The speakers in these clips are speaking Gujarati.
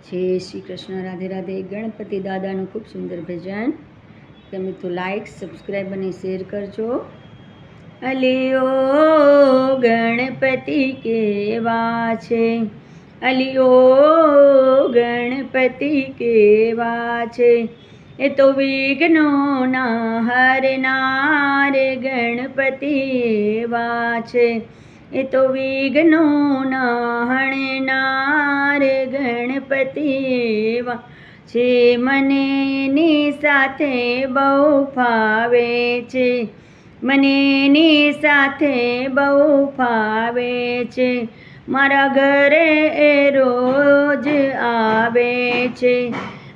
जय श्री कृष्ण। राधे राधे। गणपति दादाનું ખૂબ સુંદર ભજન તમે તો લાઈક સબસ્ક્રાઈબ અને શેર કરજો। અલિયો ગણપતિ કેવા છે, અલિયો ગણપતિ કેવા છે, એ તો વિઘ્નોના હરનાર ગણપતિ એવા છે, એ તો વિઘ્નોના હરનાર ગણપતિ એવા છે। મને એની સાથે બહુ ફાવે છે, મને એની સાથે બહુ ફાવે છે, મારા ઘરે એ રોજ આવે છે,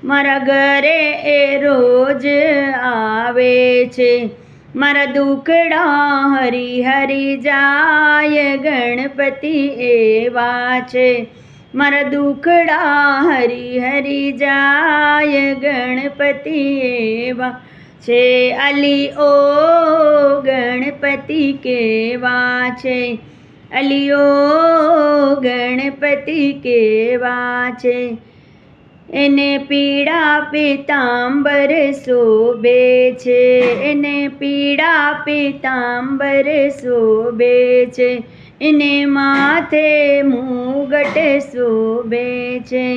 મારા ઘરે એ રોજ આવે છે, મારા દુખડા હરી હરી જાય ગણપતિ એવા છે, મારા દુખડા હરી હરી જાય ગણપતિ એવા છે। અલિયો ગણપતિ કેવા છે, અલિયો ગણપતિ કેવા છે, એને પીળા પીતાંબર શોભે છે, એને પીળા પીતાંબર શોભે છે, એને માથે મુગટ શોભે છે,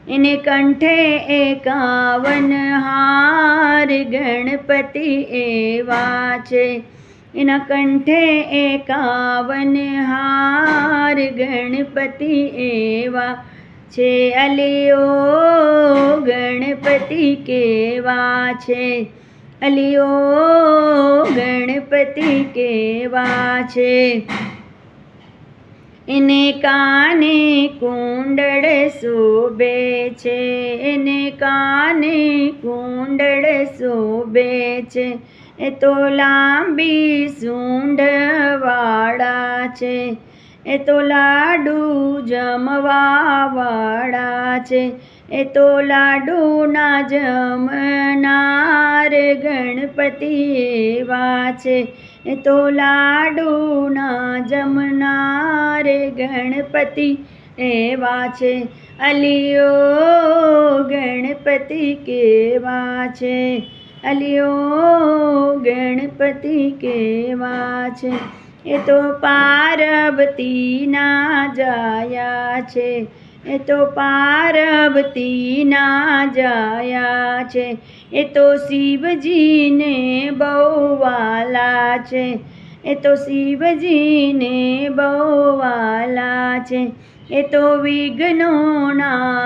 એને કંઠે 51 હાર ગણપતિ એવા છે, એના કંઠે 51 હાર ગણપતિ એવા છે। અલિયો ગણપતિ કેવા છે, અલિયો ગણપતિ કેવા છે, એને કાને કુંડળ શોભે છે, એને કાને કુંડળ શોભે છે, એ તો લાંબી સૂંઢવાળા છે, એ તો લાડુ જમવાવાળા છે, એ તો લાડુના જમનાર ગણપતિ એવા છે, એ તો લાડુના જમનાર ગણપતિ એવા છે। અલિયો ગણપતિ કેવા છે, અલિયો ગણપતિ કેવા છે, એ તો પાર્વતીના જાયા છે, એ તો પાર્વતીના જાયા છે, એ તો શિવજીને બહુ વાલા છે, એ તો શિવજીને બહુ વાલા છે, એ તો વિઘ્નોના